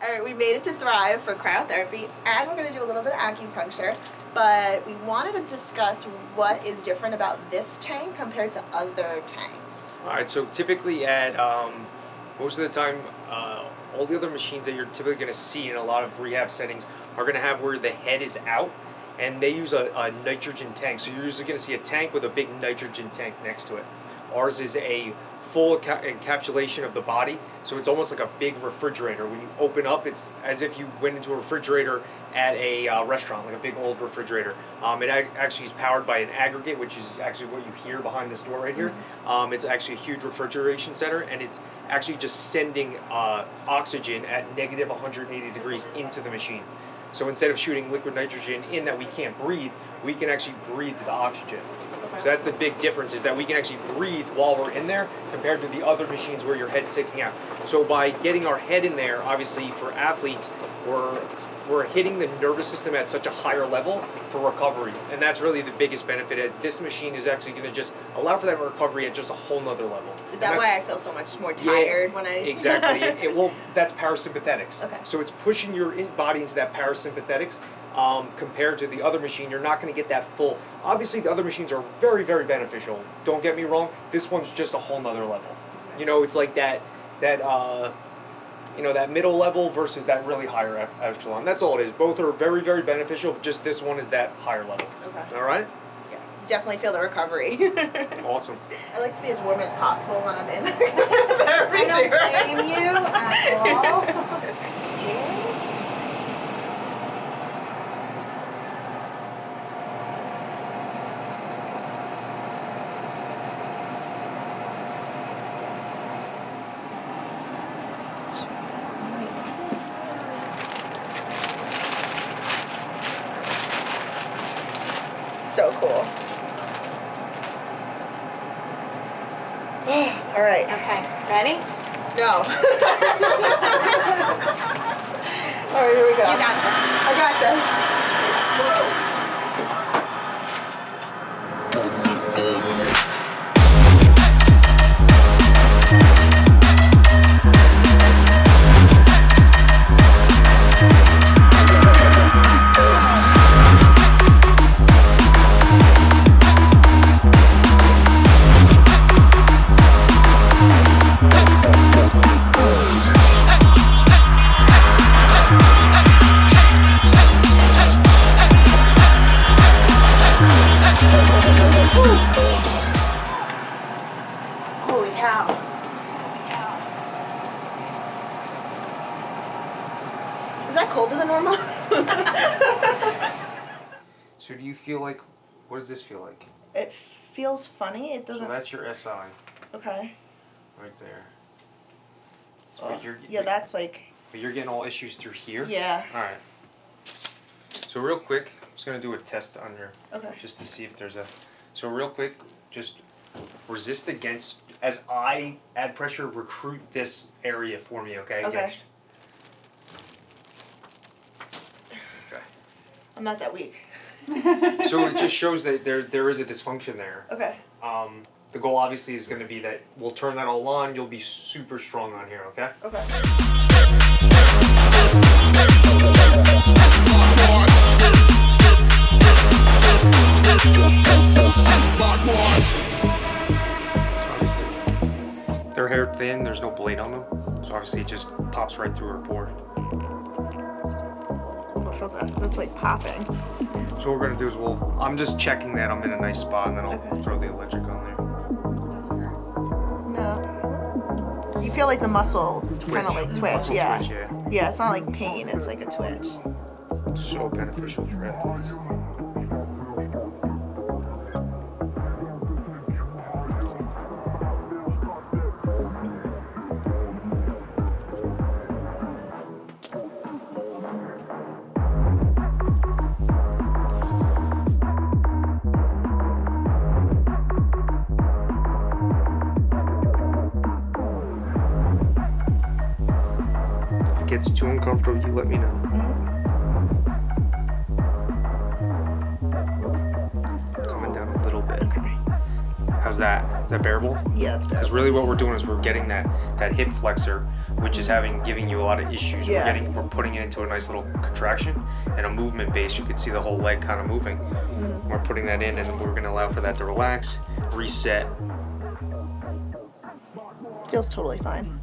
All right, we made it to Thrive for cryotherapy, and we're going to do a little bit of acupuncture, but we wanted to discuss what is different about this tank compared to other tanks. All right, so typically at most of the time, all the other machines that you're typically going to see in a lot of rehab settings are going to have where the head is out, and they use a nitrogen tank. So you're usually going to see a tank with a big nitrogen tank next to it. Ours is a full encapsulation of the body, so it's almost like a big refrigerator. When you open up, it's as if you went into a refrigerator at a restaurant, like a big old refrigerator. It actually is powered by an aggregate, which is actually what you hear behind this door right here. It's actually a huge refrigeration center, and it's actually just sending oxygen at negative 180 degrees into the machine. So instead of shooting liquid nitrogen in that we can't breathe, we can actually breathe the oxygen. So that's the big difference, is that we can actually breathe while we're in there compared to the other machines where your head's sticking out. So by getting our head in there, obviously for athletes, we're hitting the nervous system at such a higher level for recovery. And that's really the biggest benefit. This machine is actually going to just allow for that recovery at just a whole nother level. Is that why I feel so much more tired when I... Exactly. Well, that's parasympathetics. Okay. So it's pushing your body into that parasympathetics. Compared to the other machine, you're not going to get that full. Obviously, the other machines are very, very beneficial. Don't get me wrong. This one's just a whole nother level. You know, it's like that middle level versus that really higher echelon. That's all it is. Both are very, very beneficial. Just this one is that higher level. Okay. All right? Yeah. You definitely feel the recovery. Awesome. I like to be as warm as possible when I'm in therapy. I don't blame you at all. So cool. All right. Okay, ready? No. All right, here we go. You got this. I got this. Holy cow. Is that colder than normal? So do you feel like, what does this feel like? It feels funny. It doesn't... So that's your SI Okay. right there. So Oh, you're, yeah, that's like... But you're getting all issues through here? Yeah. All right. So real quick, I'm just going to do a test on your, Okay. just to see if there's a, so real quick, just resist against, as I add pressure, recruit this area for me, okay? Okay. Against. Okay. I'm not that weak. So it just shows that there is a dysfunction there. Okay. The goal obviously is going to be that we'll turn that all on, you'll be super strong on here, okay? Okay. Obviously, their hair thin, there's no blade on them, so obviously it just pops right through her pore. I feel that. That's like popping. So what we're gonna do is I'm just checking that I'm in a nice spot, and then I'll Okay. throw the electric on there. No. You feel like the muscle kind of like twitch. Muscle Yeah. twitch, yeah. Yeah, it's not like pain. It's like a twitch. So beneficial for athletes. If it gets too uncomfortable, you let me know. Coming down a little bit. How's that? Is that bearable? Yeah, it's Because really what we're doing is we're getting that hip flexor which is giving you a lot of issues. Yeah. We're putting it into a nice little contraction and a movement base. You can see the whole leg kind of moving. We're putting that in, and we're gonna allow for that to relax, reset. Feels totally fine.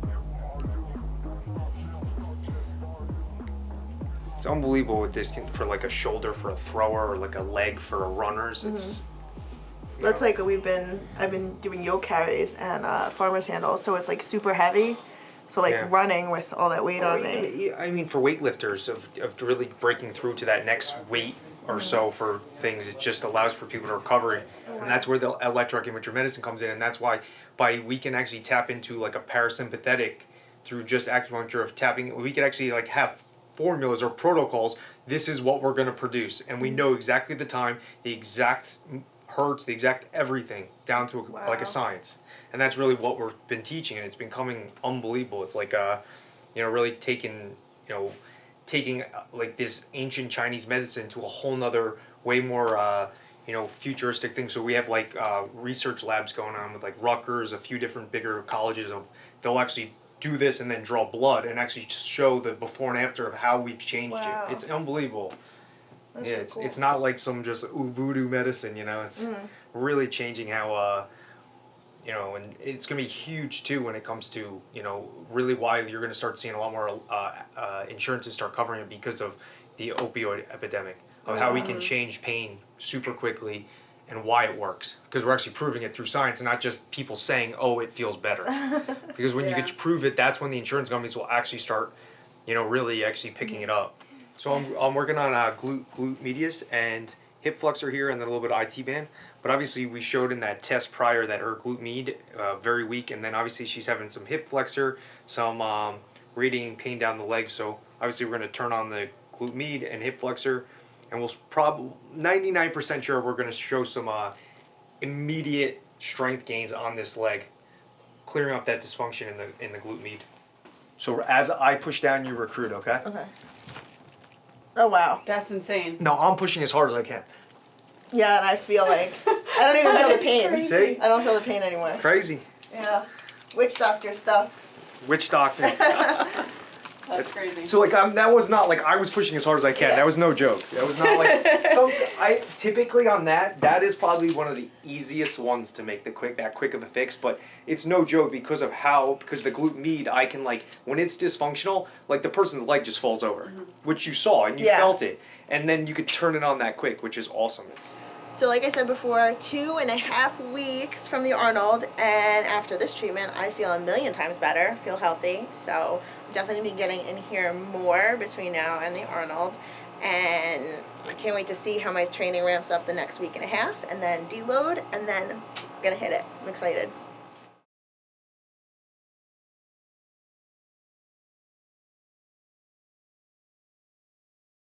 It's unbelievable with this for like a shoulder for a thrower or like a leg for a runners. It's That's like I've been doing yoke carries and farmer's handles, so it's like super heavy. So like Yeah. running with all that weight on me. I mean, for weightlifters of really breaking through to that next weight or so for things, it just allows for people to recover, and that's where the electroacupuncture medicine comes in, and that's why we can actually tap into like a parasympathetic through just acupuncture of tapping. We can actually like have formulas or protocols. This is what we're going to produce, and we know exactly the time, the exact hertz, the exact everything down to like a science. And that's really what we've been teaching, and it's becoming unbelievable. It's like really taking like this ancient Chinese medicine to a whole nother, way more futuristic thing. So we have like research labs going on with like Rutgers, a few different bigger colleges. They'll actually do this and then draw blood and actually show the before and after of how we've changed it. It's unbelievable. That's Yeah, really cool. it's not like some just voodoo medicine, It's really changing how and it's going to be huge too when it comes to, really why you're going to start seeing a lot more insurances start covering it because of the opioid epidemic, of how we can change pain super quickly and why it works. Because we're actually proving it through science and not just people saying, oh, it feels better. Because when you get to prove it, that's when the insurance companies will actually start, really actually picking it up. So I'm working on glute medius and hip flexor here, and then a little bit of IT band. But obviously we showed in that test prior that her glute med very weak, and then obviously she's having some hip flexor, some radiating pain down the leg. So obviously we're going to turn on the glute med and hip flexor, and we'll probably 99% sure we're going to show some immediate strength gains on this leg, clearing up that dysfunction in the glute med. So as I push down, you recruit, okay? Okay. Oh wow. That's insane. No, I'm pushing as hard as I can. Yeah, and I feel like I don't even feel the pain. crazy. See? I don't feel the pain anymore. Crazy. Yeah. Witch doctor stuff. Witch doctor. That's crazy. So that was not like I was pushing as hard as I can. Yeah. That was no joke. That was not like. I typically on that is probably one of the easiest ones to make that quick of a fix. But it's no joke because the glute med, I can when it's dysfunctional, the person's leg just falls over, which you saw and you felt it, and then you could turn it on that quick, which is awesome. So like I said before, 2.5 weeks from the Arnold, and after this treatment, I feel 1,000,000 times better, feel healthy. So definitely be getting in here more between now and the Arnold. And I can't wait to see how my training ramps up the next week and a half, and then deload, and then I'm gonna hit it. I'm excited.